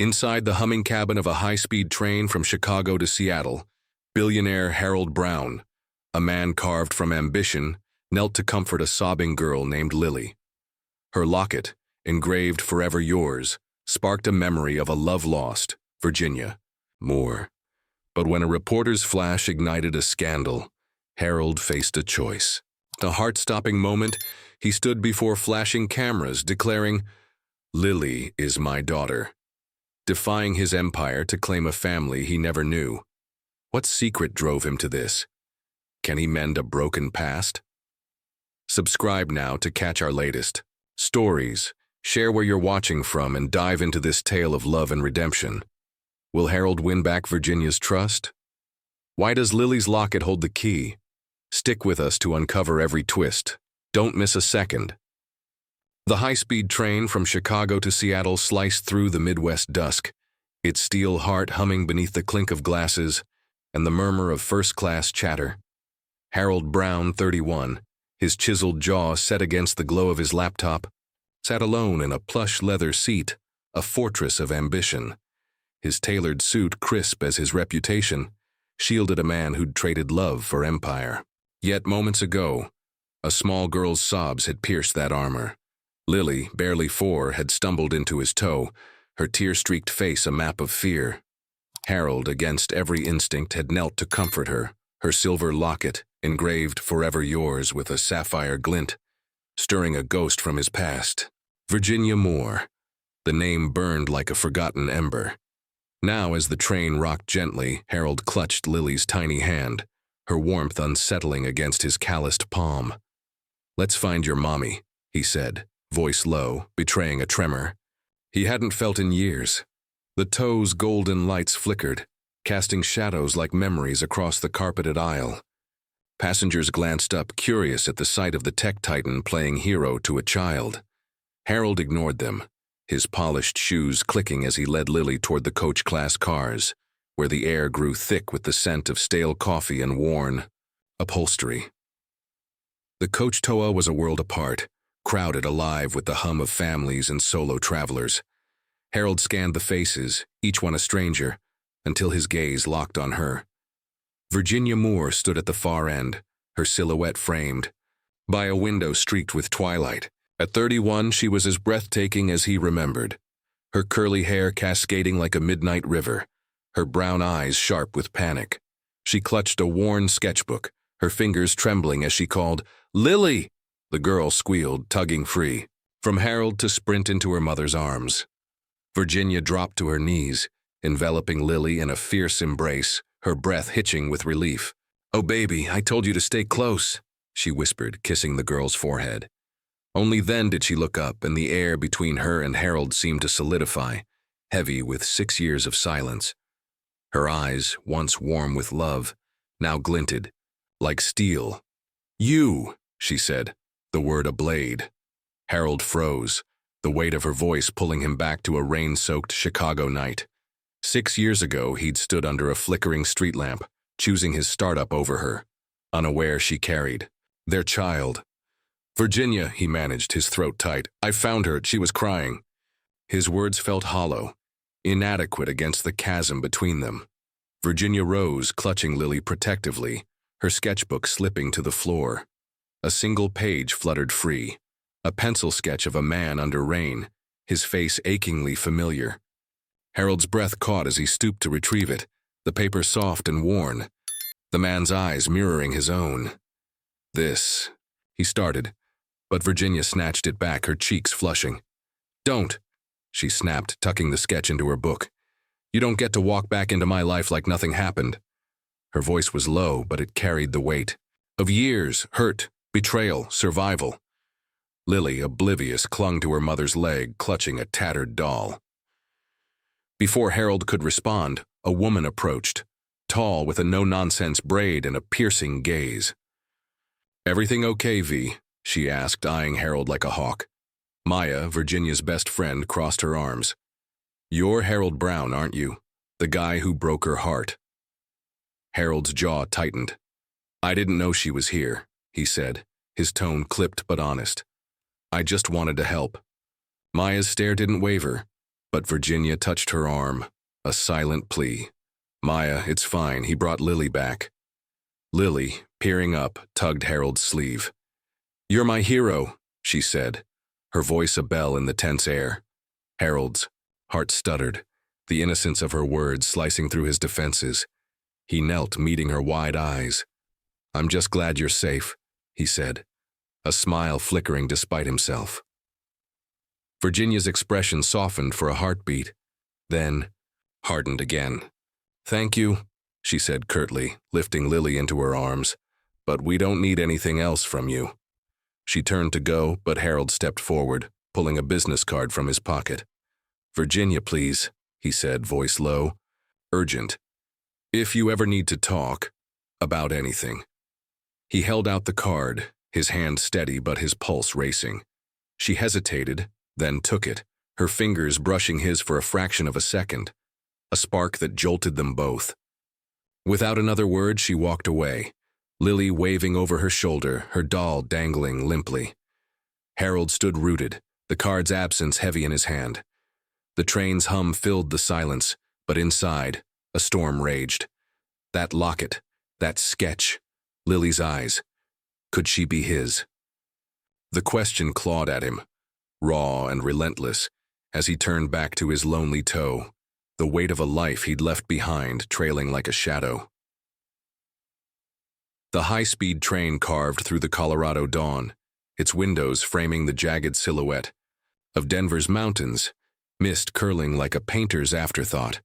Inside the humming cabin of a high-speed train from Chicago to Seattle, billionaire Harold Brown, a man carved from ambition, knelt to comfort a sobbing girl named Lily. Her locket, engraved "Forever Yours," sparked a memory of a love lost, Virginia, Moore. But when a reporter's flash ignited a scandal, Harold faced a choice. A heart-stopping moment, he stood before flashing cameras declaring, "Lily is my daughter," defying his empire to claim a family he never knew. What secret drove him to this? Can he mend a broken past? Subscribe now to catch our latest stories. Share where you're watching from and dive into this tale of love and redemption. Will Harold win back Virginia's trust? Why does Lily's locket hold the key? Stick with us to uncover every twist. Don't miss a second. The high-speed train from Chicago to Seattle sliced through the Midwest dusk, its steel heart humming beneath the clink of glasses and the murmur of first-class chatter. Harold Brown, 31, his chiseled jaw set against the glow of his laptop, sat alone in a plush leather seat, a fortress of ambition. His tailored suit, crisp as his reputation, shielded a man who'd traded love for empire. Yet moments ago, a small girl's sobs had pierced that armor. Lily, barely 4, had stumbled into his tow, her tear-streaked face a map of fear. Harold, against every instinct, had knelt to comfort her, her silver locket, engraved "Forever Yours" with a sapphire glint, stirring a ghost from his past. Virginia Moore. The name burned like a forgotten ember. Now, as the train rocked gently, Harold clutched Lily's tiny hand, her warmth unsettling against his calloused palm. "Let's find your mommy," he said, voice low, betraying a tremor. He hadn't felt in years. The tow's golden lights flickered, casting shadows like memories across the carpeted aisle. Passengers glanced up, curious at the sight of the tech titan playing hero to a child. Harold ignored them, his polished shoes clicking as he led Lily toward the coach-class cars, where the air grew thick with the scent of stale coffee and worn upholstery. The coach toa was a world apart, crowded, alive with the hum of families and solo travelers. Harold scanned the faces, each one a stranger, until his gaze locked on her. Virginia Moore stood at the far end, her silhouette framed by a window streaked with twilight. At 31, she was as breathtaking as he remembered, her curly hair cascading like a midnight river, her brown eyes sharp with panic. She clutched a worn sketchbook, her fingers trembling as she called, "Lily!" The girl squealed, tugging free, from Harold to sprint into her mother's arms. Virginia dropped to her knees, enveloping Lily in a fierce embrace, her breath hitching with relief. "Oh, baby, I told you to stay close," she whispered, kissing the girl's forehead. Only then did she look up, and the air between her and Harold seemed to solidify, heavy with 6 years of silence. Her eyes, once warm with love, now glinted, like steel. "You," she said, the word a blade. Harold froze, the weight of her voice pulling him back to a rain-soaked Chicago night. 6 years ago, he'd stood under a flickering street lamp, choosing his startup over her, unaware she carried their child. "Virginia," he managed, his throat tight. "I found her. She was crying." His words felt hollow, inadequate against the chasm between them. Virginia rose, clutching Lily protectively, her sketchbook slipping to the floor. A single page fluttered free, a pencil sketch of a man under rain, his face achingly familiar. Harold's breath caught as he stooped to retrieve it, the paper soft and worn, the man's eyes mirroring his own. "This," he started, but Virginia snatched it back, her cheeks flushing. "Don't," she snapped, tucking the sketch into her book. "You don't get to walk back into my life like nothing happened." Her voice was low, but it carried the weight of years, hurt, betrayal, survival. Lily, oblivious, clung to her mother's leg, clutching a tattered doll. Before Harold could respond, a woman approached, tall, with a no-nonsense braid and a piercing gaze. "Everything okay, V?" she asked, eyeing Harold like a hawk. Maya, Virginia's best friend, crossed her arms. "You're Harold Brown, aren't you? The guy who broke her heart." Harold's jaw tightened. "I didn't know she was here," he said, his tone clipped but honest. "I just wanted to help." Maya's stare didn't waver, But Virginia touched her arm, a silent plea. "Maya, it's fine, he brought Lily back." Lily, peering up, tugged Harold's sleeve. "You're my hero," she said, her voice a bell in the tense air. Harold's heart stuttered, the innocence of her words slicing through his defenses. He knelt, meeting her wide eyes. "I'm just glad you're safe," he said, a smile flickering despite himself. Virginia's expression softened for a heartbeat, then hardened again. "Thank you," she said curtly, lifting Lily into her arms, "but we don't need anything else from you." She turned to go, but Harold stepped forward, pulling a business card from his pocket. "Virginia, please," he said, voice low. "Urgent. If you ever need to talk about anything." He held out the card, his hand steady but his pulse racing. She hesitated, then took it, her fingers brushing his for a fraction of a second, a spark that jolted them both. Without another word, she walked away, Lily waving over her shoulder, her doll dangling limply. Harold stood rooted, the card's absence heavy in his hand. The train's hum filled the silence, but inside, a storm raged. That locket, that sketch, Lily's eyes. Could she be his? The question clawed at him, raw and relentless, as he turned back to his lonely toe, the weight of a life he'd left behind trailing like a shadow. The high-speed train carved through the Colorado dawn, its windows framing the jagged silhouette of Denver's mountains, mist curling like a painter's afterthought.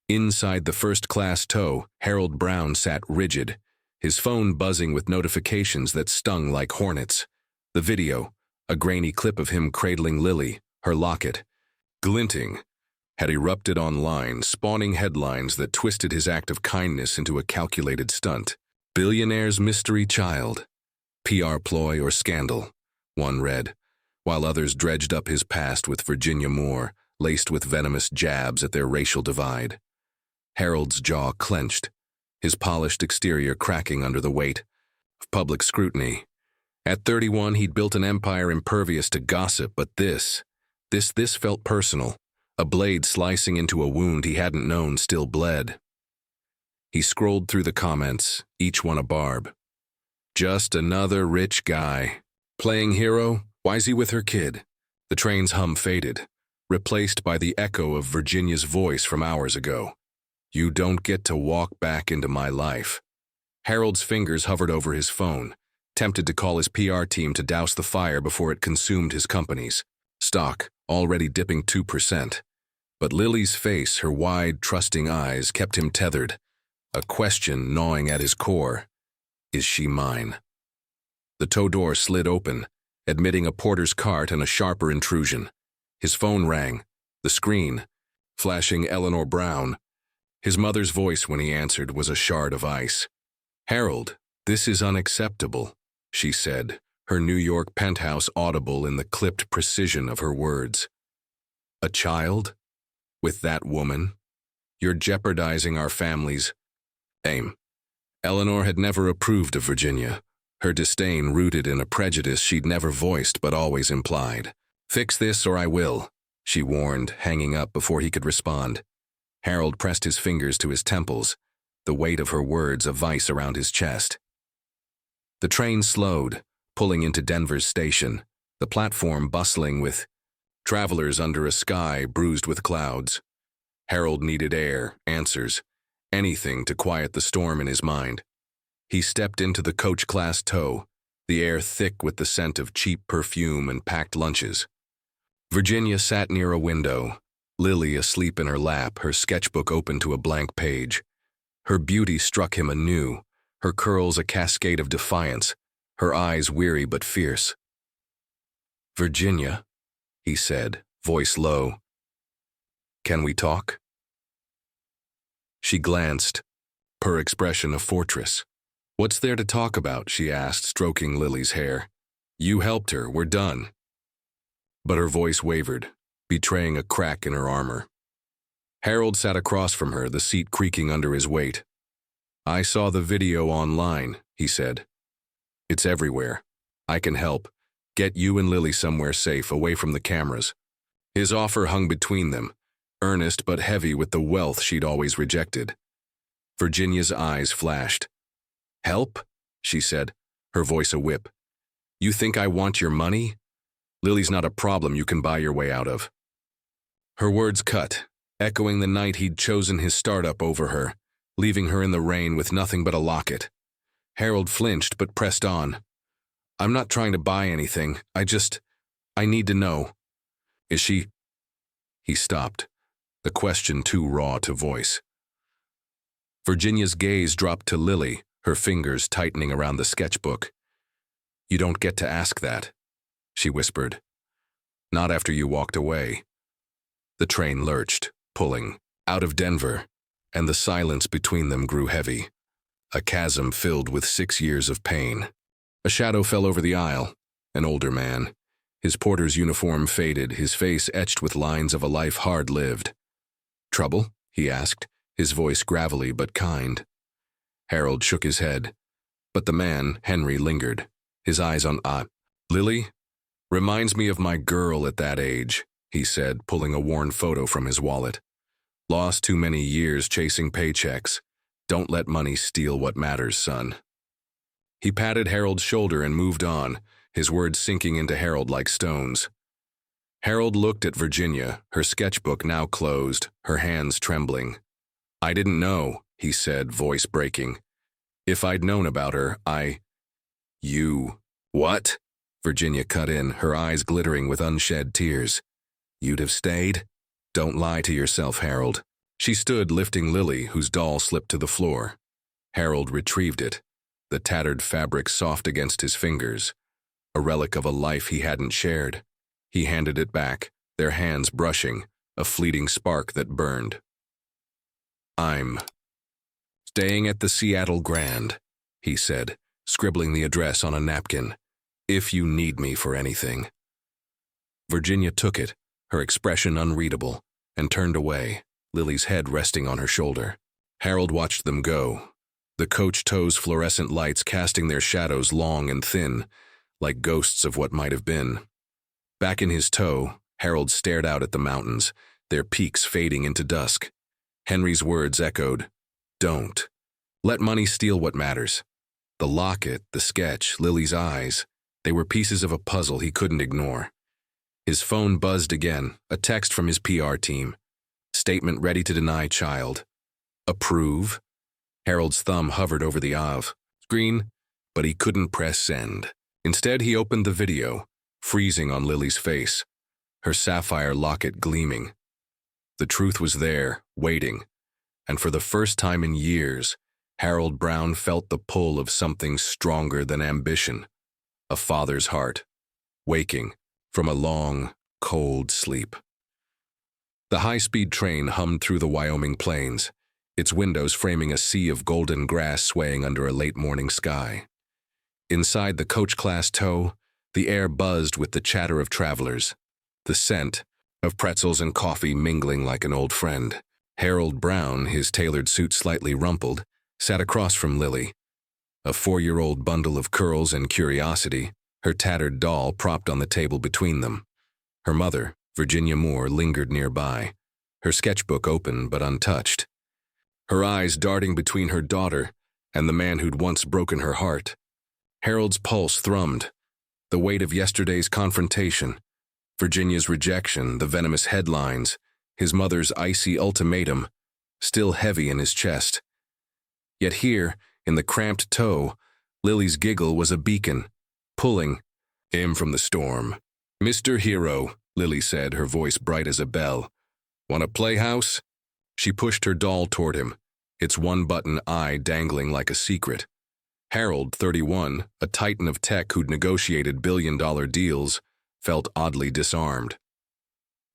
Inside the first-class tow, Harold Brown sat rigid, his phone buzzing with notifications that stung like hornets. The video, a grainy clip of him cradling Lily, her locket, glinting, had erupted online, spawning headlines that twisted his act of kindness into a calculated stunt. "Billionaire's mystery child. PR ploy or scandal," one read, while others dredged up his past with Virginia Moore, laced with venomous jabs at their racial divide. Harold's jaw clenched, his polished exterior cracking under the weight of public scrutiny. At 31, he'd built an empire impervious to gossip, but this felt personal, a blade slicing into a wound he hadn't known still bled. He scrolled through the comments, each one a barb. "Just another rich guy. Playing hero? Why's he with her kid?" The train's hum faded, replaced by the echo of Virginia's voice from hours ago. "You don't get to walk back into my life." Harold's fingers hovered over his phone, tempted to call his PR team to douse the fire before it consumed his company's stock, already dipping 2%. But Lily's face, her wide, trusting eyes, kept him tethered, a question gnawing at his core. Is she mine? The tow door slid open, admitting a porter's cart and a sharper intrusion. His phone rang, the screen, flashing Eleanor Brown. His mother's voice when he answered was a shard of ice. "Harold, this is unacceptable," she said, her New York penthouse audible in the clipped precision of her words. "A child? With that woman? You're jeopardizing our family's aim." Eleanor had never approved of Virginia, her disdain rooted in a prejudice she'd never voiced but always implied. "Fix this or I will," she warned, hanging up before he could respond. Harold pressed his fingers to his temples, the weight of her words a vice around his chest. The train slowed, pulling into Denver's station, the platform bustling with travelers under a sky bruised with clouds. Harold needed air, answers, anything to quiet the storm in his mind. He stepped into the coach-class tow, the air thick with the scent of cheap perfume and packed lunches. Virginia sat near a window, Lily asleep in her lap, her sketchbook open to a blank page. Her beauty struck him anew, her curls a cascade of defiance, her eyes weary but fierce. "Virginia," he said, voice low, "can we talk?" She glanced, her expression a fortress. "What's there to talk about?" she asked, stroking Lily's hair. "You helped her, we're done." But her voice wavered, betraying a crack in her armor. Harold sat across from her, the seat creaking under his weight. "I saw the video online," he said. "It's everywhere. I can help. Get you and Lily somewhere safe, away from the cameras." His offer hung between them, earnest but heavy with the wealth she'd always rejected. Virginia's eyes flashed. "Help?" she said, her voice a whip. "You think I want your money? Lily's not a problem you can buy your way out of." Her words cut, echoing the night he'd chosen his startup over her, leaving her in the rain with nothing but a locket. Harold flinched but pressed on. "I'm not trying to buy anything. I need to know. Is she—" He stopped, the question too raw to voice. Virginia's gaze dropped to Lily, her fingers tightening around the sketchbook. "You don't get to ask that," she whispered. "Not after you walked away." The train lurched, pulling, out of Denver, and the silence between them grew heavy, a chasm filled with 6 years of pain. A shadow fell over the aisle, an older man. His porter's uniform faded, his face etched with lines of a life hard lived. "Trouble?" he asked, his voice gravelly but kind. Harold shook his head, but the man, Henry, lingered, his eyes on Lily? Reminds me of my girl at that age, he said, pulling a worn photo from his wallet. Lost too many years chasing paychecks. Don't let money steal what matters, son. He patted Harold's shoulder and moved on, his words sinking into Harold like stones. Harold looked at Virginia, her sketchbook now closed, her hands trembling. "I didn't know," he said, voice breaking. "If I'd known about her, You. What?" Virginia cut in, her eyes glittering with unshed tears. "You'd have stayed? Don't lie to yourself, Harold." She stood lifting Lily, whose doll slipped to the floor. Harold retrieved it, the tattered fabric soft against his fingers, a relic of a life he hadn't shared. He handed it back, their hands brushing, a fleeting spark that burned. "I'm staying at the Seattle Grand," he said, scribbling the address on a napkin. "If you need me for anything." Virginia took it, her expression unreadable, and turned away, Lily's head resting on her shoulder. Harold watched them go, the coach toes' fluorescent lights casting their shadows long and thin, like ghosts of what might have been. Back in his tow, Harold stared out at the mountains, their peaks fading into dusk. Henry's words echoed, "Don't. Let money steal what matters." The locket, the sketch, Lily's eyes, they were pieces of a puzzle he couldn't ignore. His phone buzzed again, a text from his PR team. Statement ready to deny child. Approve? Harold's thumb hovered over the AV screen, but he couldn't press send. Instead, he opened the video, freezing on Lily's face, her sapphire locket gleaming. The truth was there, waiting, and for the first time in years, Harold Brown felt the pull of something stronger than ambition, a father's heart, waking from a long, cold sleep. The high-speed train hummed through the Wyoming plains, its windows framing a sea of golden grass swaying under a late-morning sky. Inside the coach-class tow, the air buzzed with the chatter of travelers, the scent of pretzels and coffee mingling like an old friend. Harold Brown, his tailored suit slightly rumpled, sat across from Lily, a 4-year-old bundle of curls and curiosity, her tattered doll propped on the table between them. Her mother, Virginia Moore, lingered nearby, her sketchbook open but untouched, her eyes darting between her daughter and the man who'd once broken her heart. Harold's pulse thrummed, the weight of yesterday's confrontation, Virginia's rejection, the venomous headlines, his mother's icy ultimatum, still heavy in his chest. Yet here, in the cramped tow, Lily's giggle was a beacon, pulling him from the storm. "Mr. Hero," Lily said, her voice bright as a bell. "Want a playhouse?" She pushed her doll toward him, its one-button eye dangling like a secret. Harold, 31, a titan of tech who'd negotiated billion-dollar deals, felt oddly disarmed.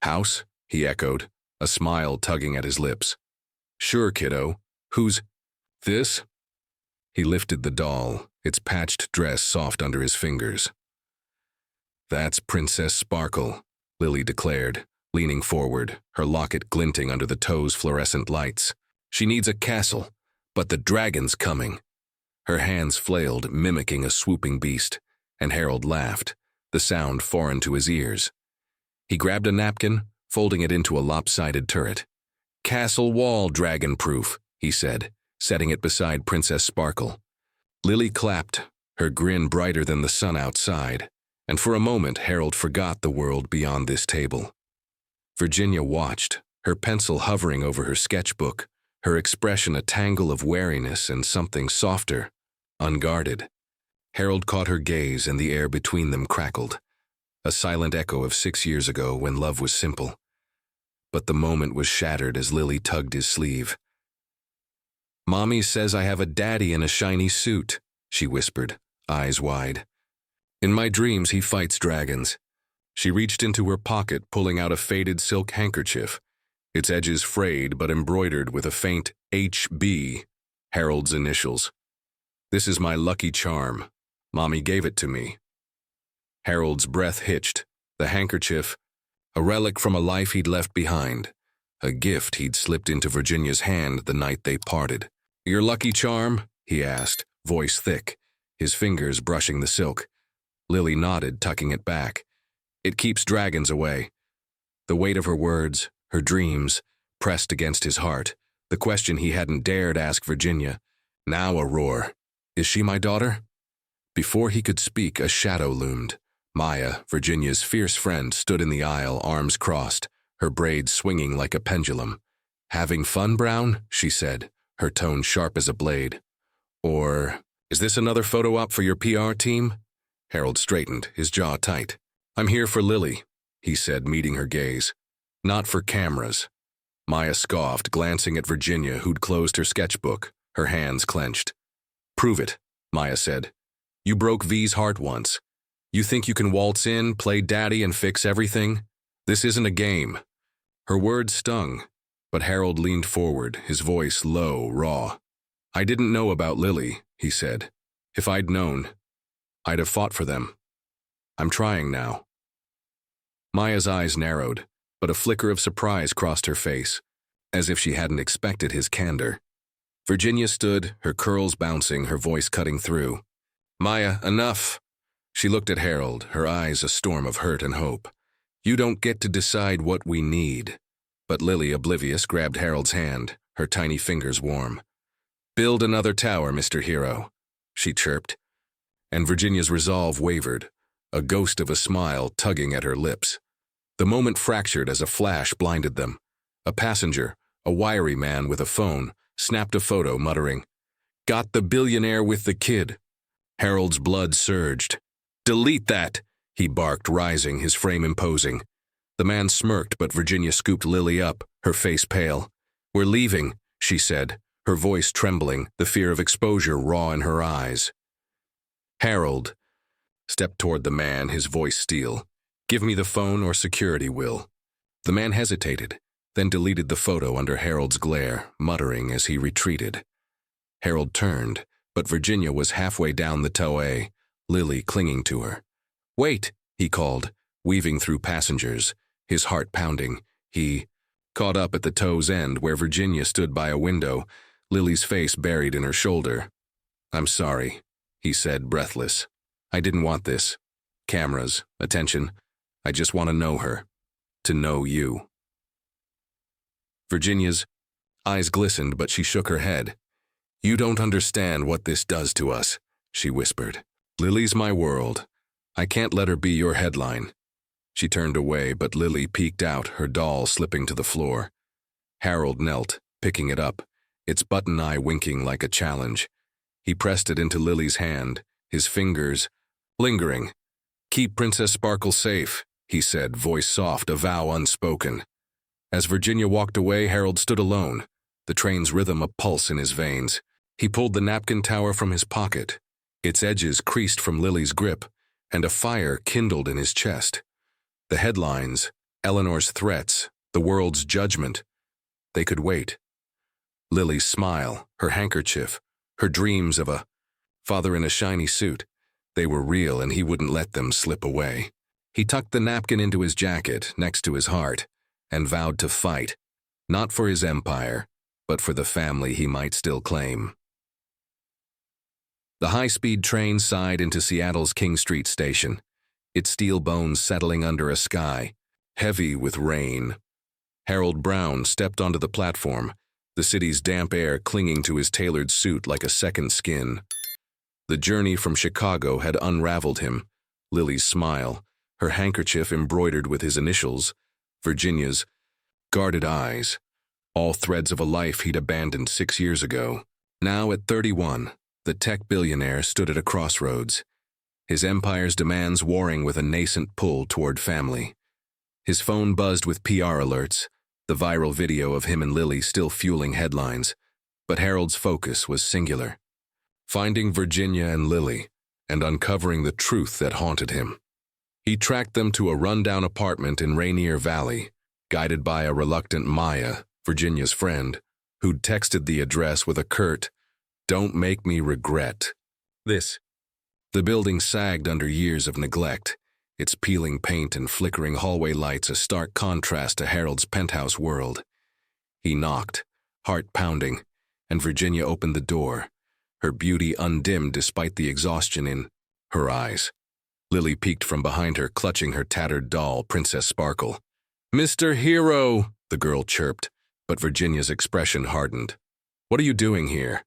"House?" he echoed, a smile tugging at his lips. "Sure, kiddo. Who's this?" He lifted the doll, its patched dress soft under his fingers. "That's Princess Sparkle," Lily declared, leaning forward, her locket glinting under the tow's fluorescent lights. "She needs a castle, but the dragon's coming." Her hands flailed, mimicking a swooping beast, and Harold laughed, the sound foreign to his ears. He grabbed a napkin, folding it into a lopsided turret. "Castle wall dragon-proof," he said, setting it beside Princess Sparkle. Lily clapped, her grin brighter than the sun outside, and for a moment Harold forgot the world beyond this table. Virginia watched, her pencil hovering over her sketchbook, her expression a tangle of wariness and something softer, unguarded. Harold caught her gaze and the air between them crackled, a silent echo of 6 years ago when love was simple. But the moment was shattered as Lily tugged his sleeve. "Mommy says I have a daddy in a shiny suit," she whispered, eyes wide. "In my dreams he fights dragons." She reached into her pocket, pulling out a faded silk handkerchief, its edges frayed but embroidered with a faint HB, Harold's initials. "This is my lucky charm. Mommy gave it to me." Harold's breath hitched, the handkerchief, a relic from a life he'd left behind, a gift he'd slipped into Virginia's hand the night they parted. "Your lucky charm?" he asked, voice thick, his fingers brushing the silk. Lily nodded, tucking it back. "It keeps dragons away." The weight of her words, her dreams, pressed against his heart, the question he hadn't dared ask Virginia. Now a roar. "Is she my daughter?" Before he could speak, a shadow loomed. Maya, Virginia's fierce friend, stood in the aisle, arms crossed, her braids swinging like a pendulum. "Having fun, Brown?" she said, her tone sharp as a blade. "Or, is this another photo op for your PR team?" Harold straightened, his jaw tight. "I'm here for Lily," he said, meeting her gaze. "Not for cameras." Maya scoffed, glancing at Virginia, who'd closed her sketchbook, her hands clenched. "Prove it," Maya said. "You broke V's heart once. You think you can waltz in, play daddy, and fix everything? This isn't a game." Her words stung, but Harold leaned forward, his voice low, raw. "I didn't know about Lily," he said. "If I'd known, I'd have fought for them. I'm trying now." Maya's eyes narrowed, but a flicker of surprise crossed her face, as if she hadn't expected his candor. Virginia stood, her curls bouncing, her voice cutting through. "Maya, enough." She looked at Harold, her eyes a storm of hurt and hope. "You don't get to decide what we need." But Lily, oblivious, grabbed Harold's hand, her tiny fingers warm. "Build another tower, Mr. Hero," she chirped. And Virginia's resolve wavered, a ghost of a smile tugging at her lips. The moment fractured as a flash blinded them. A passenger, a wiry man with a phone, snapped a photo, muttering, "Got the billionaire with the kid." Harold's blood surged. "Delete that," he barked, rising, his frame imposing. The man smirked, but Virginia scooped Lily up, her face pale. "We're leaving," she said, her voice trembling, the fear of exposure raw in her eyes. Harold stepped toward the man, his voice steel. "Give me the phone or security will." The man hesitated, then deleted the photo under Harold's glare, muttering as he retreated. Harold turned, but Virginia was halfway down the tow-way, Lily clinging to her. "Wait," he called, weaving through passengers, his heart pounding. He caught up at the tow's end where Virginia stood by a window, Lily's face buried in her shoulder. "I'm sorry," he said, breathless. "I didn't want this. Cameras, attention. I just want to know her. To know you." Virginia's eyes glistened, but she shook her head. "You don't understand what this does to us," she whispered. "Lily's my world. I can't let her be your headline." She turned away, but Lily peeked out, her doll slipping to the floor. Harold knelt, picking it up, its button eye winking like a challenge. He pressed it into Lily's hand, his fingers lingering. "Keep Princess Sparkle safe," he said, voice soft, a vow unspoken. As Virginia walked away, Harold stood alone, the train's rhythm a pulse in his veins. He pulled the napkin tower from his pocket, its edges creased from Lily's grip, and a fire kindled in his chest. The headlines, Eleanor's threats, the world's judgment, they could wait. Lily's smile, her handkerchief, her dreams of a father in a shiny suit, they were real and he wouldn't let them slip away. He tucked the napkin into his jacket, next to his heart, and vowed to fight, not for his empire, but for the family he might still claim. The high-speed train sighed into Seattle's King Street station, its steel bones settling under a sky, heavy with rain, Harold Brown stepped onto the platform, the city's damp air clinging to his tailored suit like a second skin. The journey from Chicago had unraveled him. Lily's smile, her handkerchief embroidered with his initials, Virginia's guarded eyes, all threads of a life he'd abandoned 6 years ago. Now at 31, the tech billionaire stood at a crossroads, his empire's demands warring with a nascent pull toward family. His phone buzzed with PR alerts, the viral video of him and Lily still fueling headlines, but Harold's focus was singular: finding Virginia and Lily and uncovering the truth that haunted him. He tracked them to a rundown apartment in Rainier Valley, guided by a reluctant Maya, Virginia's friend, who'd texted the address with a curt, "Don't make me regret this." The building sagged under years of neglect, its peeling paint and flickering hallway lights a stark contrast to Harold's penthouse world. He knocked, heart pounding, and Virginia opened the door, her beauty undimmed despite the exhaustion in her eyes. Lily peeked from behind her, clutching her tattered doll, Princess Sparkle. "Mr. Hero," the girl chirped, but Virginia's expression hardened. "What are you doing here?"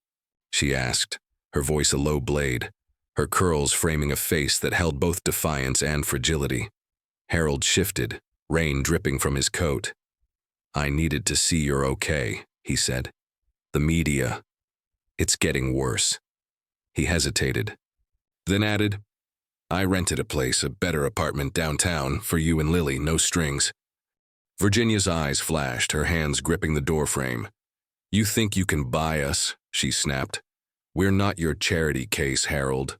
she asked, her voice a low blade, her curls framing a face that held both defiance and fragility. Harold shifted, rain dripping from his coat. "I needed to see you're okay," he said. "The media, it's getting worse." He hesitated, then added, "I rented a place, a better apartment downtown, for you and Lily, no strings." Virginia's eyes flashed, her hands gripping the doorframe. "You think you can buy us?" she snapped. "We're not your charity case, Harold."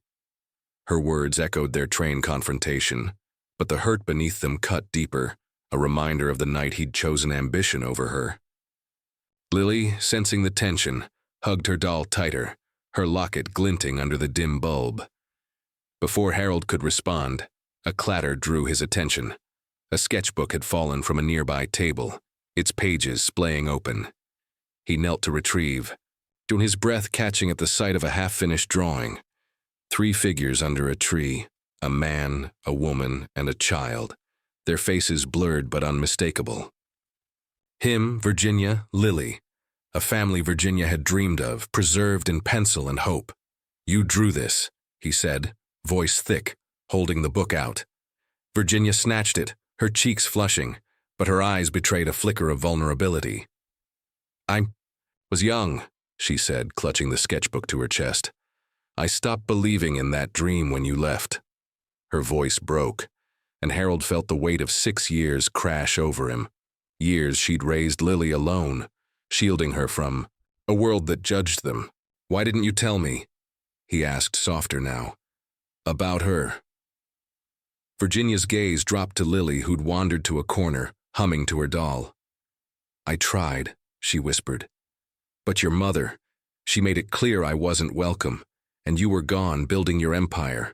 Her words echoed their trained confrontation, but the hurt beneath them cut deeper, a reminder of the night he'd chosen ambition over her. Lily, sensing the tension, hugged her doll tighter, her locket glinting under the dim bulb. Before Harold could respond, a clatter drew his attention. A sketchbook had fallen from a nearby table, its pages splaying open. He knelt to retrieve, his breath catching at the sight of a half-finished drawing. 3 figures under a tree, a man, a woman, and a child, their faces blurred but unmistakable. Him, Virginia, Lily, a family Virginia had dreamed of, preserved in pencil and hope. "You drew this," he said, voice thick, holding the book out. Virginia snatched it, her cheeks flushing, but her eyes betrayed a flicker of vulnerability. "I was young," she said, clutching the sketchbook to her chest. "I stopped believing in that dream when you left." Her voice broke, and Harold felt the weight of 6 years crash over him. Years she'd raised Lily alone, shielding her from a world that judged them. "Why didn't you tell me?" he asked, softer now. "About her." Virginia's gaze dropped to Lily, who'd wandered to a corner, humming to her doll. "I tried," she whispered. "But your mother, she made it clear I wasn't welcome, and you were gone building your empire.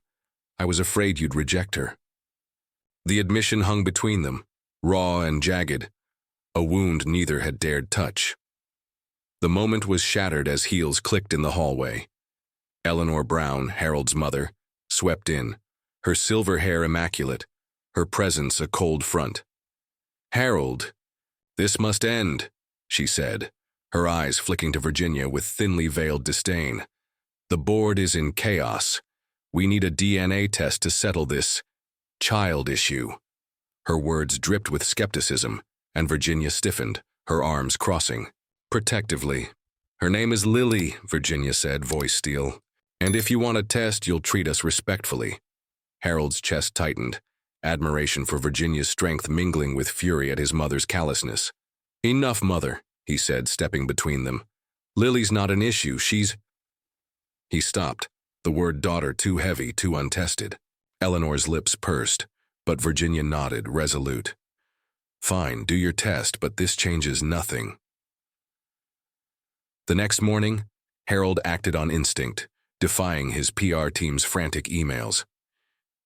I was afraid you'd reject her." The admission hung between them, raw and jagged, a wound neither had dared touch. The moment was shattered as heels clicked in the hallway. Eleanor Brown, Harold's mother, swept in, her silver hair immaculate, her presence a cold front. "Harold, this must end," she said, her eyes flicking to Virginia with thinly veiled disdain. "The board is in chaos. We need a DNA test to settle this child issue." Her words dripped with skepticism, and Virginia stiffened, her arms crossing, protectively. "Her name is Lily," Virginia said, voice steel. "And if you want a test, you'll treat us respectfully." Harold's chest tightened, admiration for Virginia's strength mingling with fury at his mother's callousness. "Enough, Mother," he said, stepping between them. "Lily's not an issue, she's—" He stopped, the word daughter too heavy, too untested. Eleanor's lips pursed, but Virginia nodded, resolute. "Fine, do your test, but this changes nothing." The next morning, Harold acted on instinct, defying his PR team's frantic emails.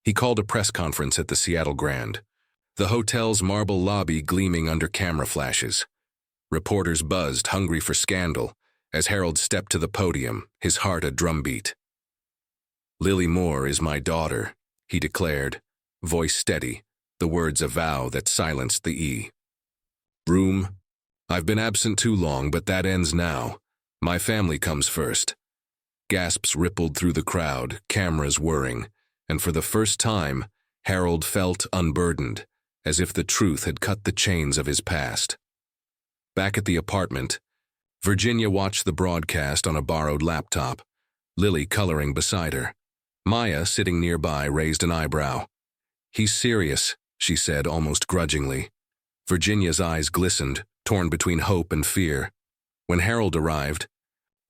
He called a press conference at the Seattle Grand, the hotel's marble lobby gleaming under camera flashes. Reporters buzzed, hungry for scandal, as Harold stepped to the podium, his heart a drumbeat. "Lily Moore is my daughter," he declared, voice steady, the words a vow that silenced the E. Room. I've been absent too long, but that ends now. My family comes first. Gasps rippled through the crowd, cameras whirring, and for the first time, Harold felt unburdened, as if the truth had cut the chains of his past. Back at the apartment, Virginia watched the broadcast on a borrowed laptop, Lily coloring beside her. Maya, sitting nearby, raised an eyebrow. "He's serious," she said almost grudgingly. Virginia's eyes glistened, torn between hope and fear. When Harold arrived,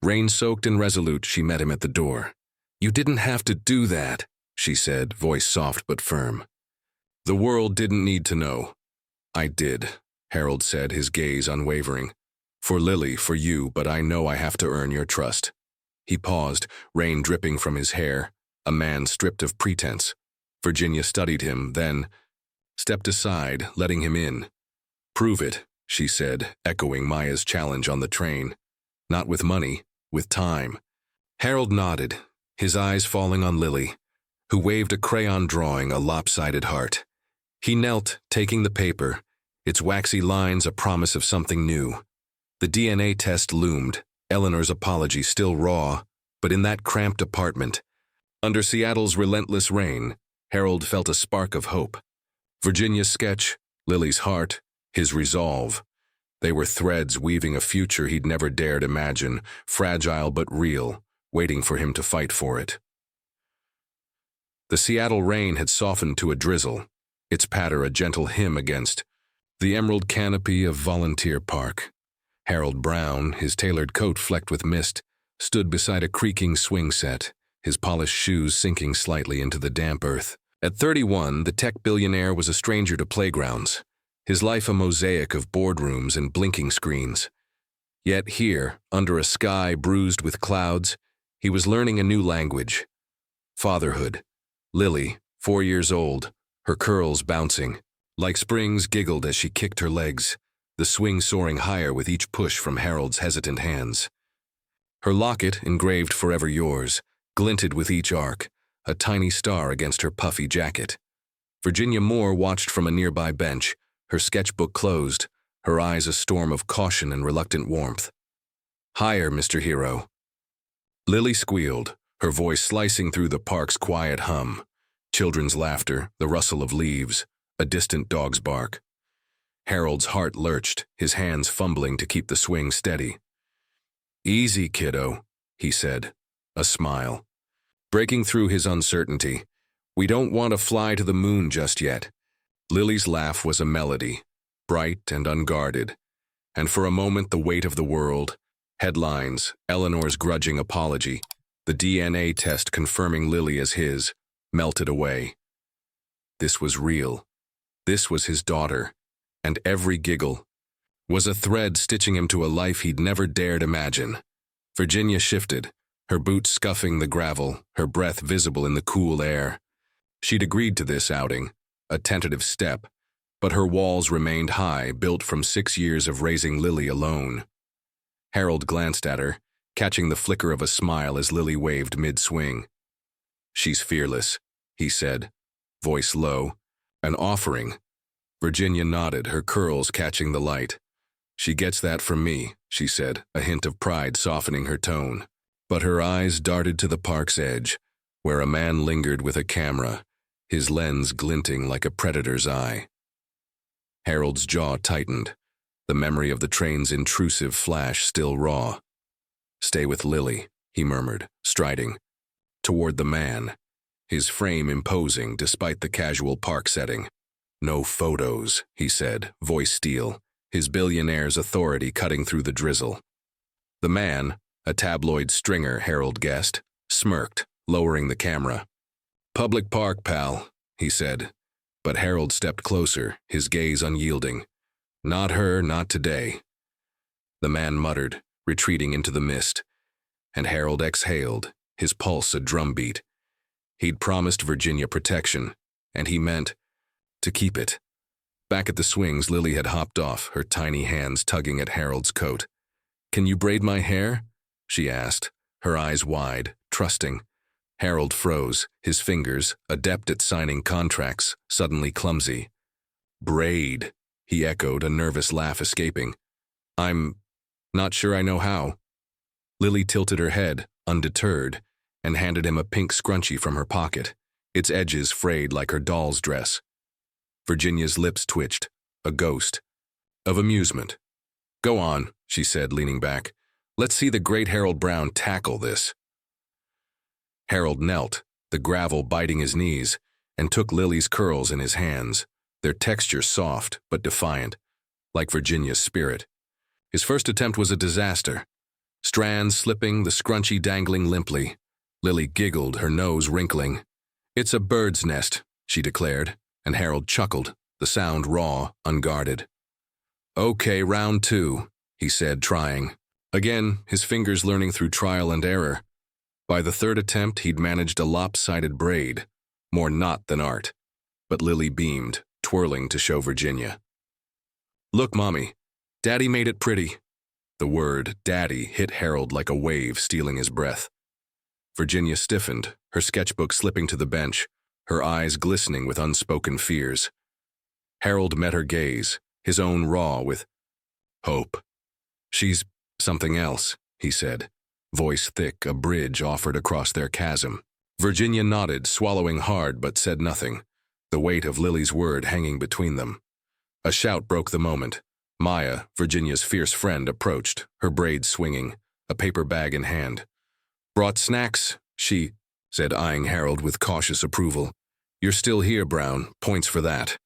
rain-soaked and resolute, she met him at the door. "You didn't have to do that," she said, voice soft but firm. "The world didn't need to know." "I did," Harold said, his gaze unwavering. "For Lily, for you, but I know I have to earn your trust." He paused, rain dripping from his hair, a man stripped of pretense. Virginia studied him, then stepped aside, letting him in. "Prove it," she said, echoing Maya's challenge on the train. "Not with money, with time." Harold nodded, his eyes falling on Lily, who waved a crayon drawing a lopsided heart. He knelt, taking the paper, its waxy lines a promise of something new. The DNA test loomed, Eleanor's apology still raw, but in that cramped apartment, under Seattle's relentless rain, Harold felt a spark of hope. Virginia's sketch, Lily's heart, his resolve. They were threads weaving a future he'd never dared imagine, fragile but real, waiting for him to fight for it. The Seattle rain had softened to a drizzle, its patter a gentle hymn against the emerald canopy of Volunteer Park. Harold Brown, his tailored coat flecked with mist, stood beside a creaking swing set, his polished shoes sinking slightly into the damp earth. At 31, the tech billionaire was a stranger to playgrounds, his life a mosaic of boardrooms and blinking screens. Yet here, under a sky bruised with clouds, he was learning a new language. Fatherhood. Lily, 4 years old, her curls bouncing, like springs, giggled as she kicked her legs, the swing soaring higher with each push from Harold's hesitant hands. Her locket, engraved "Forever Yours," glinted with each arc, a tiny star against her puffy jacket. Virginia Moore watched from a nearby bench, her sketchbook closed, her eyes a storm of caution and reluctant warmth. "Higher, Mr. Hero." Lily squealed, her voice slicing through the park's quiet hum. Children's laughter, the rustle of leaves, a distant dog's bark. Harold's heart lurched, his hands fumbling to keep the swing steady. "Easy, kiddo," he said, a smile. Breaking through his uncertainty, "We don't want to fly to the moon just yet." Lily's laugh was a melody, bright and unguarded, and for a moment the weight of the world, headlines, Eleanor's grudging apology, the DNA test confirming Lily as his, melted away. This was real. This was his daughter, and every giggle was a thread stitching him to a life he'd never dared imagine. Virginia shifted, her boots scuffing the gravel, her breath visible in the cool air. She'd agreed to this outing, a tentative step, but her walls remained high, built from 6 years of raising Lily alone. Harold glanced at her, catching the flicker of a smile as Lily waved mid-swing. "She's fearless," he said, voice low. "An offering." Virginia nodded, her curls catching the light. "She gets that from me," she said, a hint of pride softening her tone. But her eyes darted to the park's edge, where a man lingered with a camera, his lens glinting like a predator's eye. Harold's jaw tightened, the memory of the train's intrusive flash still raw. "Stay with Lily," he murmured, striding toward the man, his frame imposing despite the casual park setting. "No photos," he said, voice steel, his billionaire's authority cutting through the drizzle. The man, a tabloid stringer, Harold guessed, smirked, lowering the camera. "Public park, pal," he said, but Harold stepped closer, his gaze unyielding. "Not her, not today." The man muttered, retreating into the mist, and Harold exhaled, his pulse a drumbeat. He'd promised Virginia protection, and he meant to keep it. Back at the swings, Lily had hopped off, her tiny hands tugging at Harold's coat. "Can you braid my hair?" she asked, her eyes wide, trusting. Harold froze, his fingers, adept at signing contracts, suddenly clumsy. "Braid," he echoed, a nervous laugh escaping. I'm not sure I know how. Lily tilted her head, undeterred, and handed him a pink scrunchie from her pocket, its edges frayed like her doll's dress. Virginia's lips twitched, a ghost of amusement. Go on, she said, leaning back. Let's see the great Harold Brown tackle this. Harold knelt, the gravel biting his knees, and took Lily's curls in his hands, their texture soft but defiant, like Virginia's spirit. His first attempt was a disaster. Strands slipping, the scrunchie dangling limply. Lily giggled, her nose wrinkling. It's a bird's nest, she declared, and Harold chuckled, the sound raw, unguarded. Okay, round 2, he said, trying. Again, his fingers learning through trial and error. By the third attempt, he'd managed a lopsided braid, more knot than art. But Lily beamed, twirling to show Virginia. Look, Mommy, Daddy made it pretty. The word, Daddy, hit Harold like a wave, stealing his breath. Virginia stiffened, her sketchbook slipping to the bench, her eyes glistening with unspoken fears. Harold met her gaze, his own raw with hope. She's something else, he said, voice thick, a bridge offered across their chasm. Virginia nodded, swallowing hard, but said nothing, the weight of Lily's word hanging between them. A shout broke the moment. Maya, Virginia's fierce friend, approached, her braids swinging, a paper bag in hand. Brought snacks, she said, eyeing Harold with cautious approval. You're still here, Brown, points for that.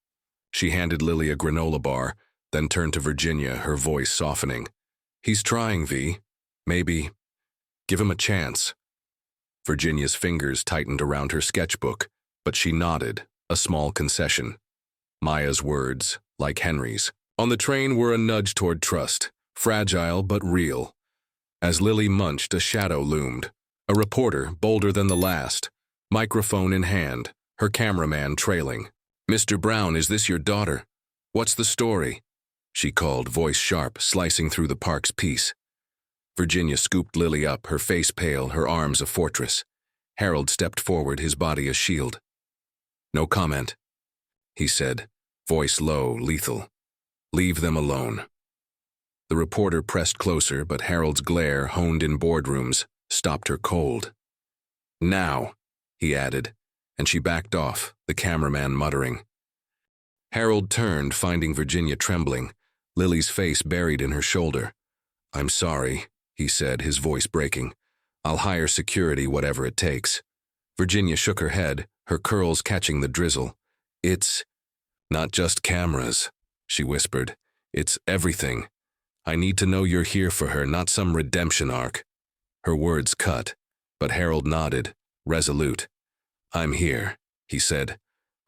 She handed Lily a granola bar, then turned to Virginia, her voice softening. He's trying, V. Maybe. Give him a chance. Virginia's fingers tightened around her sketchbook, but she nodded, a small concession. Maya's words, like Henry's, on the train were a nudge toward trust, fragile but real. As Lily munched, a shadow loomed, a reporter bolder than the last, microphone in hand, her cameraman trailing. Mr. Brown, is this your daughter? What's the story? She called, voice sharp, slicing through the park's peace. Virginia scooped Lily up, her face pale, her arms a fortress. Harold stepped forward, his body a shield. No comment, he said, voice low, lethal. Leave them alone. The reporter pressed closer, but Harold's glare, honed in boardrooms, stopped her cold. Now, he added, and she backed off, the cameraman muttering. Harold turned, finding Virginia trembling, Lily's face buried in her shoulder. I'm sorry, he said, his voice breaking. I'll hire security, whatever it takes. Virginia shook her head, her curls catching the drizzle. It's not just cameras, she whispered. It's everything. I need to know you're here for her, not some redemption arc. Her words cut, but Harold nodded, resolute. I'm here, he said,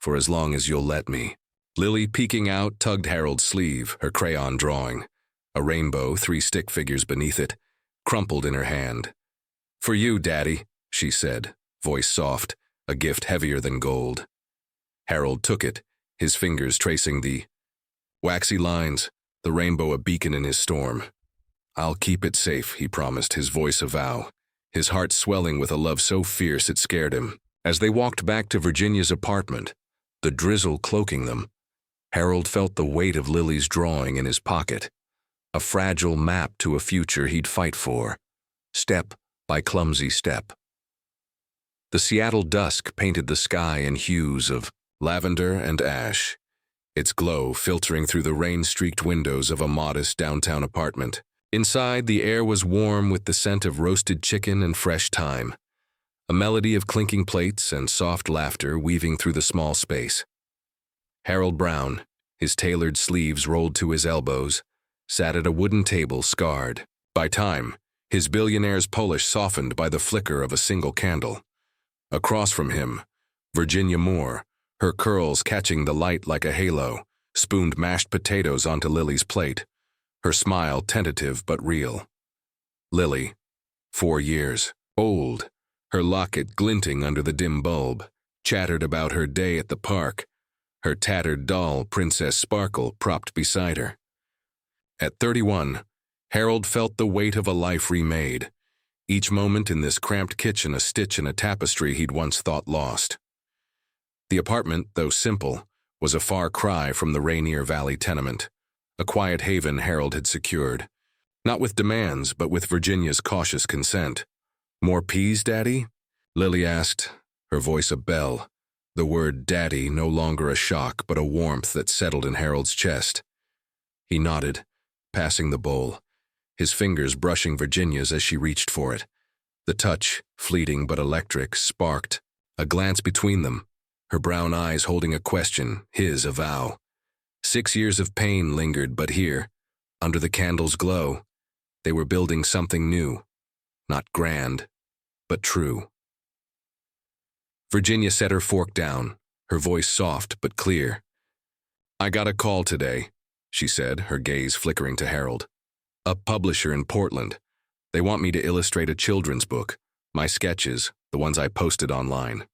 for as long as you'll let me. Lily, peeking out, tugged Harold's sleeve, her crayon drawing. A rainbow, 3 stick figures beneath it, crumpled in her hand. For you, Daddy, she said, voice soft, a gift heavier than gold. Harold took it, his fingers tracing the waxy lines, the rainbow a beacon in his storm. I'll keep it safe, he promised, his voice a vow, his heart swelling with a love so fierce it scared him. As they walked back to Virginia's apartment, the drizzle cloaking them, Harold felt the weight of Lily's drawing in his pocket, a fragile map to a future he'd fight for, step by clumsy step. The Seattle dusk painted the sky in hues of lavender and ash, its glow filtering through the rain-streaked windows of a modest downtown apartment. Inside, the air was warm with the scent of roasted chicken and fresh thyme, a melody of clinking plates and soft laughter weaving through the small space. Harold Brown, his tailored sleeves rolled to his elbows, sat at a wooden table scarred by time, his Billionaire's polish softened by the flicker of a single candle. Across from him, Virginia Moore, her curls catching the light like a halo, spooned mashed potatoes onto Lily's plate, her smile tentative but real. Lily, 4 years old, her locket glinting under the dim bulb, chattered about her day at the park, her tattered doll, Princess Sparkle, propped beside her. At 31, Harold felt the weight of a life remade, each moment in this cramped kitchen a stitch in a tapestry he'd once thought lost. The apartment, though simple, was a far cry from the Rainier Valley tenement, a quiet haven Harold had secured. Not with demands, but with Virginia's cautious consent. "More peas, Daddy?" Lily asked, her voice a bell, the word Daddy no longer a shock but a warmth that settled in Harold's chest. He nodded, passing the bowl, his fingers brushing Virginia's as she reached for it. The touch, fleeting but electric, sparked. A glance between them, her brown eyes holding a question, his a vow. 6 years of pain lingered, but here, under the candle's glow, they were building something new. Not grand, but true. Virginia set her fork down, her voice soft but clear. "I got a call today," she said, her gaze flickering to Harold. "A publisher in Portland. They want me to illustrate a children's book, my sketches, the ones I posted online."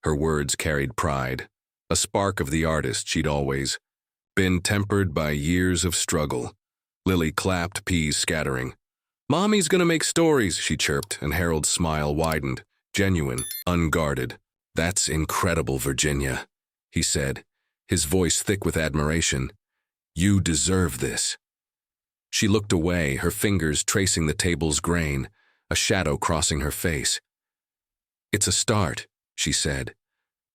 Her words carried pride, a spark of the artist she'd always been, tempered by years of struggle. Lily clapped, peas scattering. "Mommy's gonna make stories," she chirped, and Harold's smile widened, genuine, unguarded. "That's incredible, Virginia," he said, his voice thick with admiration. "You deserve this." She looked away, her fingers tracing the table's grain, a shadow crossing her face. "It's a start," she said,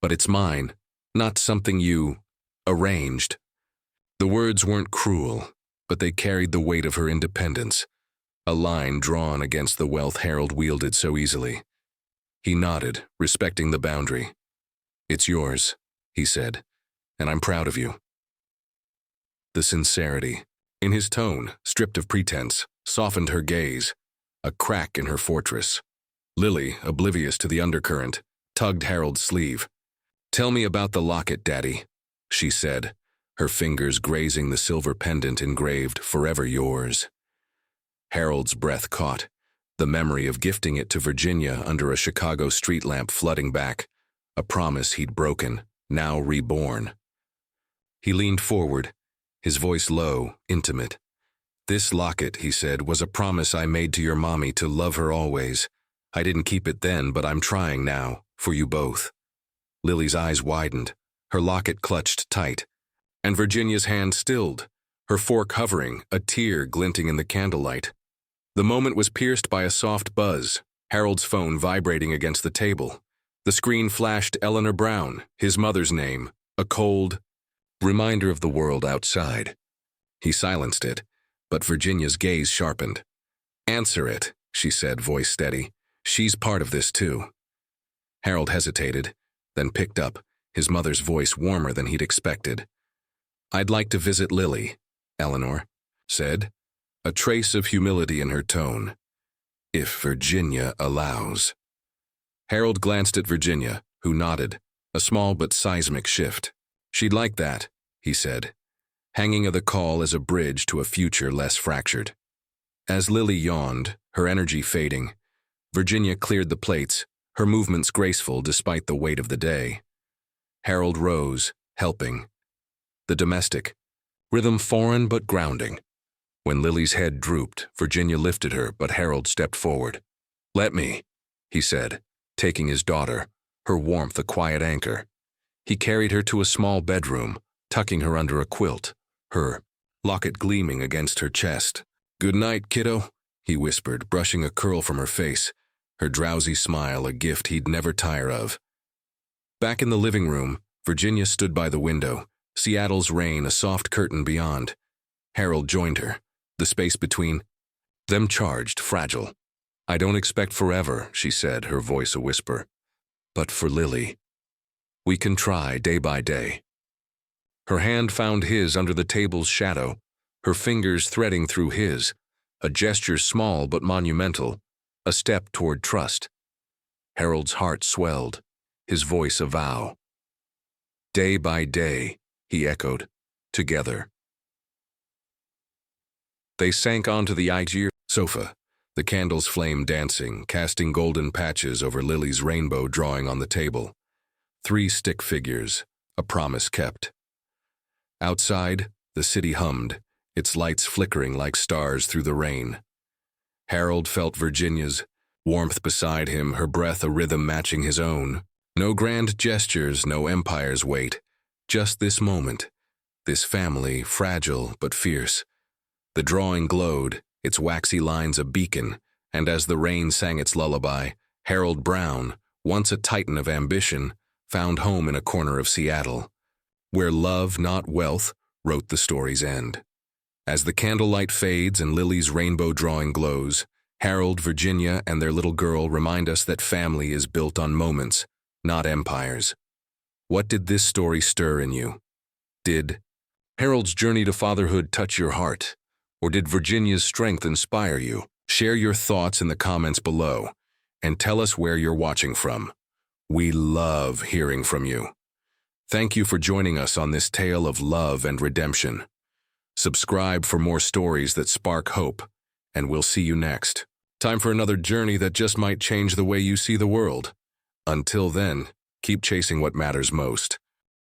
"but it's mine, not something you arranged." The words weren't cruel, but they carried the weight of her independence, a line drawn against the wealth Harold wielded so easily. He nodded, respecting the boundary. "It's yours," he said, "and I'm proud of you." The sincerity in his tone, stripped of pretense, softened her gaze, a crack in her fortress. Lily, oblivious to the undercurrent, tugged Harold's sleeve. "Tell me about the locket, Daddy," she said, her fingers grazing the silver pendant engraved "Forever Yours." Harold's breath caught, the memory of gifting it to Virginia under a Chicago street lamp flooding back, a promise he'd broken, now reborn. He leaned forward, his voice low, intimate. "This locket," he said, "was a promise I made to your mommy to love her always. I didn't keep it then, but I'm trying now, for you both." Lily's eyes widened, her locket clutched tight, and Virginia's hand stilled, her fork hovering, a tear glinting in the candlelight. The moment was pierced by a soft buzz, Harold's phone vibrating against the table. The screen flashed Eleanor Brown, his mother's name, a cold reminder of the world outside. He silenced it, but Virginia's gaze sharpened. "Answer it," she said, voice steady. "She's part of this too." Harold hesitated, then picked up, his mother's voice warmer than he'd expected. "I'd like to visit Lily," Eleanor said, a trace of humility in her tone. "If Virginia allows." Harold glanced at Virginia, who nodded, a small but seismic shift. "She'd like that," he said, hanging of the call as a bridge to a future less fractured. As Lily yawned, her energy fading, Virginia cleared the plates, her movements graceful despite the weight of the day. Harold rose, helping. The domestic, rhythm foreign but grounding. When Lily's head drooped, Virginia lifted her, but Harold stepped forward. "Let me," he said, taking his daughter, her warmth a quiet anchor. He carried her to a small bedroom, tucking her under a quilt, her locket gleaming against her chest. "Good night, kiddo," he whispered, brushing a curl from her face, her drowsy smile a gift he'd never tire of. Back in the living room, Virginia stood by the window, Seattle's rain a soft curtain beyond. Harold joined her, the space between them charged, fragile. "I don't expect forever," she said, her voice a whisper. "But for Lily, we can try day by day." Her hand found his under the table's shadow, her fingers threading through his, a gesture small but monumental, a step toward trust. Harold's heart swelled, his voice a vow. "Day by day," he echoed, "together." They sank onto the eight-year sofa, the candle's flame dancing, casting golden patches over Lily's rainbow drawing on the table. 3 stick figures, a promise kept. Outside, the city hummed, its lights flickering like stars through the rain. Harold felt Virginia's warmth beside him, her breath a rhythm matching his own. No grand gestures, no empire's weight, Just this moment, this family, fragile but fierce. The drawing glowed, its waxy lines a beacon, and as the rain sang its lullaby, Harold Brown, once a titan of ambition, found home in a corner of Seattle, where love, not wealth, wrote the story's end. As the candlelight fades and Lily's rainbow drawing glows, Harold, Virginia, and their little girl remind us that family is built on moments, not empires. What did this story stir in you? Did Harold's journey to fatherhood touch your heart? Or did Virginia's strength inspire you? Share your thoughts in the comments below, and tell us where you're watching from. We love hearing from you. Thank you for joining us on this tale of love and redemption. Subscribe for more stories that spark hope, and we'll see you next. Time for another journey that just might change the way you see the world. Until then, keep chasing what matters most.